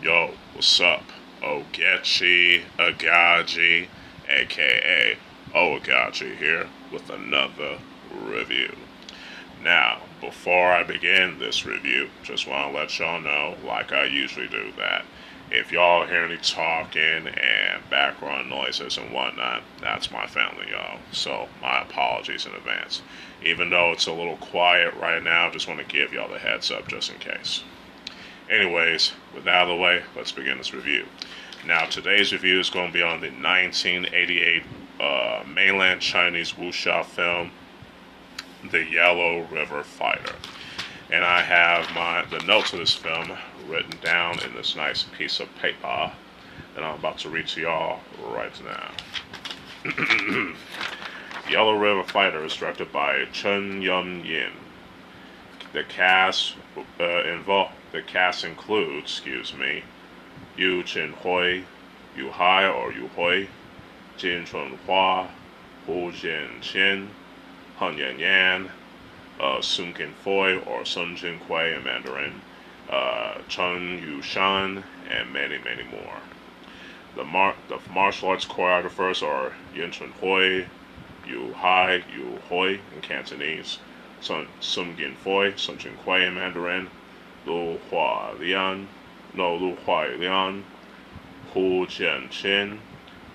Yo, what's up? Ogechi, Aghaji, aka Oaghaji here with another review. Now, before I begin this review, just want to let y'all know, like I usually do, that if y'all hear any talking and background noises and whatnot, that's my family, y'all. So, my apologies in advance. Even though it's a little quiet right now, just want to give y'all the heads up just in case. Anyways, with that out of the way, let's begin this review. Now, today's review is going to be on the 1988 mainland Chinese wuxia film, The Yellow River Fighter. And I have the notes of this film written down in this nice piece of paper that I'm about to read to y'all right now. Yellow River Fighter is directed by Chun Yuen. The cast includes, Yu Chenhui, Yu Hai or Yu Hui, Jin Chunhua, Hu Jian-Qiang, Han Yan, Sun Kin Foy or Sun Jin Kui in Mandarin, Chun Yu Shan, and many, many more. The martial arts choreographers are Yuen Chunhui, Yu Hai, Yu Hui in Cantonese, Sun Kin Foy, Sun Jin Kui in Mandarin, Huai-Liang, Hu Jian-Qiang,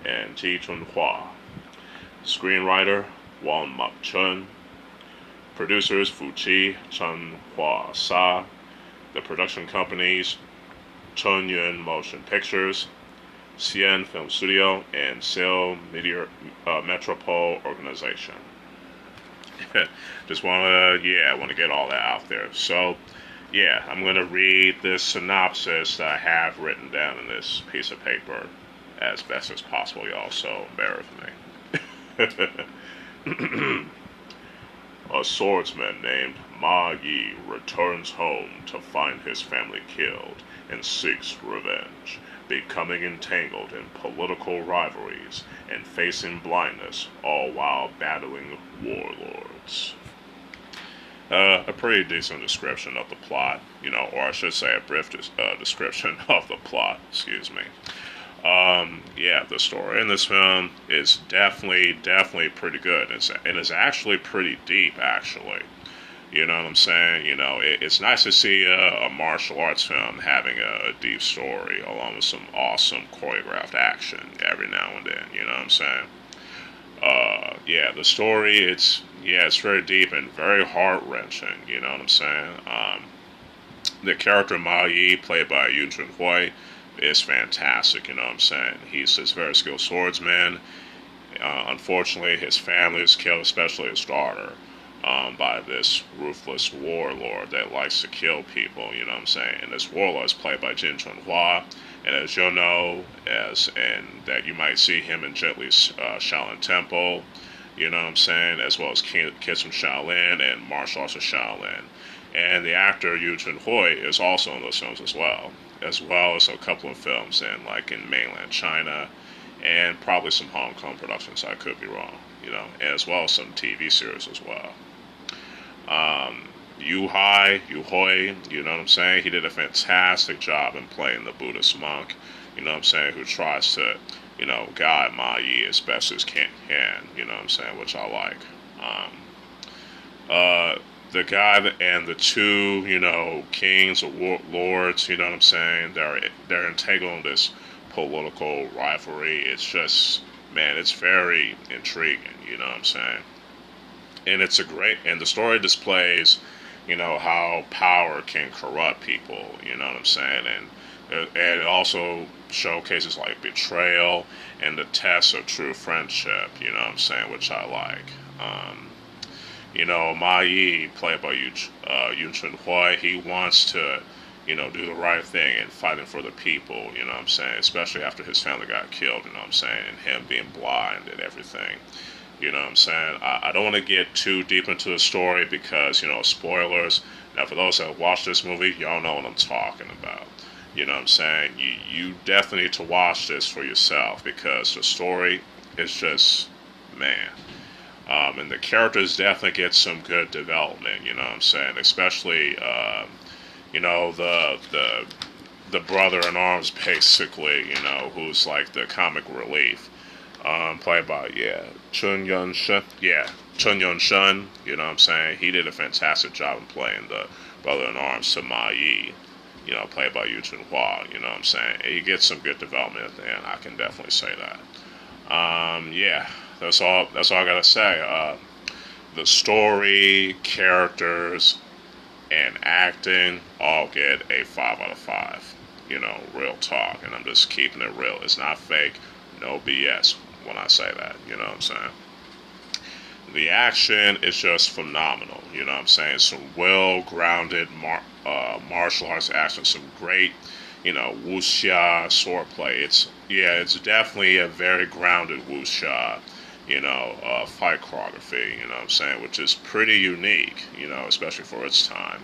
and Chunhua. Screenwriter Wong Mak-Chuen. Producers Fuqi, Chun, Hua-Sa. The production companies Chun Yuen Motion Pictures, Xian Film Studio, and Seoul Metropole Organization. Just want to get all that out there. So, I'm going to read this synopsis that I have written down in this piece of paper as best as possible, y'all, so bear with me. A swordsman named Ma Yi returns home to find his family killed and seeks revenge, becoming entangled in political rivalries and facing blindness, all while battling warlords. A pretty decent description of the plot, or I should say a brief description of the plot, the story in this film is definitely pretty good. And it's actually pretty deep, actually. You know what I'm saying? It's nice to see a martial arts film having a deep story along with some awesome choreographed action every now and then. You know what I'm saying? The story, it's very deep and very heart-wrenching. You know what I'm saying? The character Ma Yi, played by Yu Chunhui, is fantastic. You know what I'm saying? He's a very skilled swordsman. Unfortunately, his family is killed, especially his daughter, by this ruthless warlord that likes to kill people. You know what I'm saying? And this warlord is played by Jin Chunhua. And as you'll know, that you might see him in Jet Li's Shaolin Temple, you know what I'm saying, as well as Kids from Shaolin and Martial Arts of Shaolin. And the actor Yu Chunhui is also in those films as well as a couple of films in mainland China, and probably some Hong Kong productions. I could be wrong, as well as some TV series as well. Yu Hui, you know what I'm saying? He did a fantastic job in playing the Buddhist monk, you know what I'm saying, who tries to, guide Ma Yi as best as can, you know what I'm saying, which I like. The guy and the two, kings or lords, you know what I'm saying, they're entangled in this political rivalry. It's just, man, it's very intriguing, you know what I'm saying? And and the story displays, how power can corrupt people, you know what I'm saying? And it also showcases betrayal and the test of true friendship, you know what I'm saying, which I like. Ma Yi, played by Yuen Chunhui, he wants to, do the right thing and fighting for the people, you know what I'm saying, especially after his family got killed, you know what I'm saying, and him being blind and everything. You know what I'm saying? I don't want to get too deep into the story because, spoilers. Now, for those that watch this movie, y'all know what I'm talking about. You know what I'm saying? You definitely need to watch this for yourself because the story is just, man. And the characters definitely get some good development, you know what I'm saying? Especially, the the brother-in-arms, basically, who's like the comic relief. Played by, Shan. Yeah, Shan, you know what I'm saying? He did a fantastic job in playing the brother-in-arms to Ma Yi, played by Chunhua, you know what I'm saying? He gets some good development at the end, I can definitely say that. Yeah, that's all I gotta say. The story, characters, and acting all get a 5 out of 5. Real talk, and I'm just keeping it real. It's not fake, no BS when I say that, you know what I'm saying? The action is just phenomenal, you know what I'm saying? Some well-grounded martial arts action, some great, wuxia swordplay. It's definitely a very grounded wuxia, fight choreography, you know what I'm saying, which is pretty unique, especially for its time,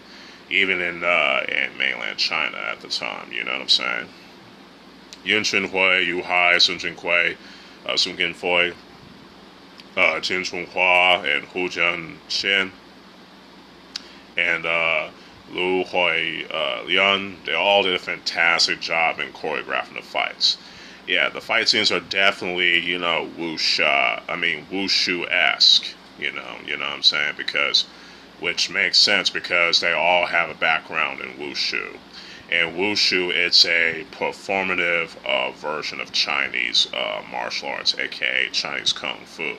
even in mainland China at the time, you know what I'm saying? Yuen Chunhui, Yu Hai, Sun Jinkui, Sun Genfoi, Chunhua, and Jian-Qiang, and Huai-Liang, they all did a fantastic job in choreographing the fights. Yeah, the fight scenes are definitely, wushu-esque, you know what I'm saying, which makes sense because they all have a background in wushu. And wushu, it's a performative version of Chinese martial arts, aka Chinese kung fu.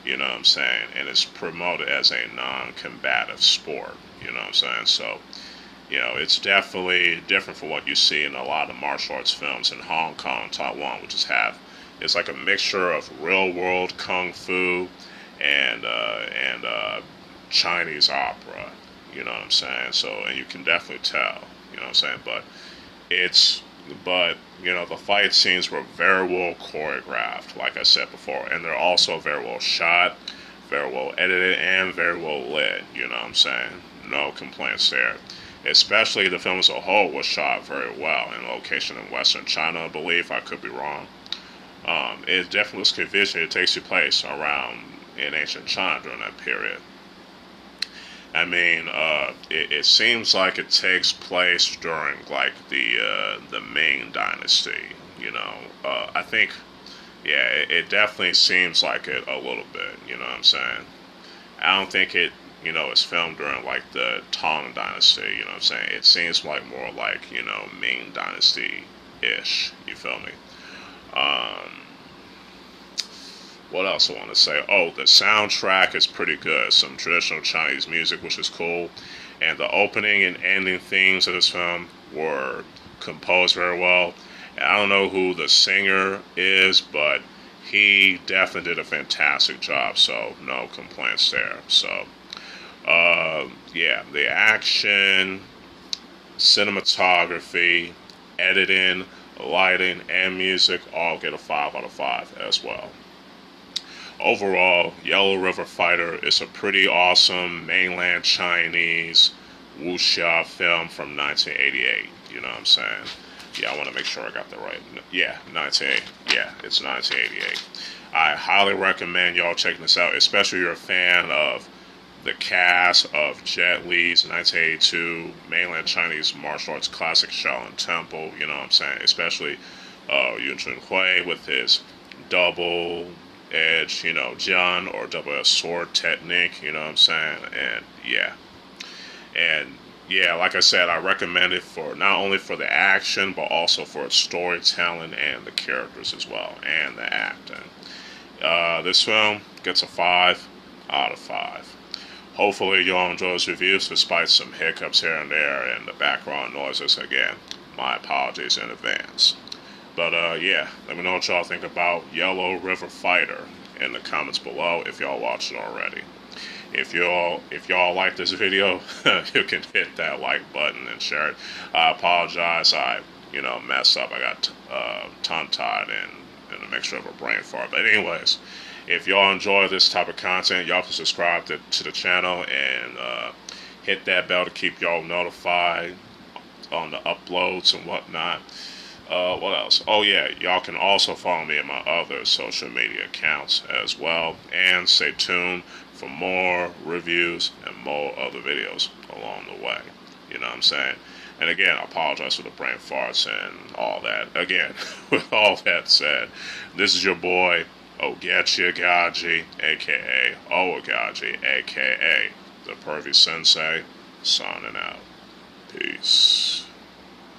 You know what I'm saying? And it's promoted as a non-combative sport. You know what I'm saying? So, it's definitely different from what you see in a lot of martial arts films in Hong Kong, Taiwan, which it's like a mixture of real-world kung fu and Chinese opera. You know what I'm saying? So, and you can definitely tell. You know what I'm saying? But the fight scenes were very well choreographed, like I said before, and they're also very well shot, very well edited, and very well lit. You know what I'm saying? No complaints there. Especially the film as a whole was shot very well in location in Western China, I believe. I could be wrong. It definitely was convincing. It takes place around in ancient China during that period. I mean, it seems like it takes place during like the Ming Dynasty. I think, it definitely seems like it a little bit. You know what I'm saying? I don't think it, is filmed during like the Tang Dynasty. You know what I'm saying? It seems like more like Ming Dynasty ish. You feel me? What else I want to say? Oh, the soundtrack is pretty good. Some traditional Chinese music, which is cool. And the opening and ending themes of this film were composed very well. And I don't know who the singer is, but he definitely did a fantastic job. So, no complaints there. So, the action, cinematography, editing, lighting, and music all get a 5 out of 5 as well. Overall, Yellow River Fighter is a pretty awesome mainland Chinese wuxia film from 1988. You know what I'm saying? Yeah, I want to make sure I got that right. Yeah, it's 1988. I highly recommend y'all checking this out, especially if you're a fan of the cast of Jet Li's 1982 mainland Chinese martial arts classic Shaolin Temple. You know what I'm saying? Especially Yuen Chunhui with his double edge, Jian or double-edged sword technique, you know what I'm saying? And like I said, I recommend it for not only for the action, but also for its storytelling and the characters as well, and the acting. This film gets a 5 out of 5. Hopefully y'all enjoy this review, despite some hiccups here and there and the background noises. Again, my apologies in advance. But let me know what y'all think about Yellow River Fighter in the comments below if y'all watched it already. If y'all like this video, you can hit that like button and share it. I apologize, I messed up. I got tongue-tied and a mixture of a brain fart. But anyways, if y'all enjoy this type of content, y'all can subscribe to the channel and hit that bell to keep y'all notified on the uploads and whatnot. What else? Oh yeah, y'all can also follow me at my other social media accounts as well, and stay tuned for more reviews and more other videos along the way. You know what I'm saying? And again, I apologize for the brain farts and all that. Again, with all that said, this is your boy, Ogechi Aghaji, aka Oaghaji, aka the Pervy Sensei, signing out. Peace.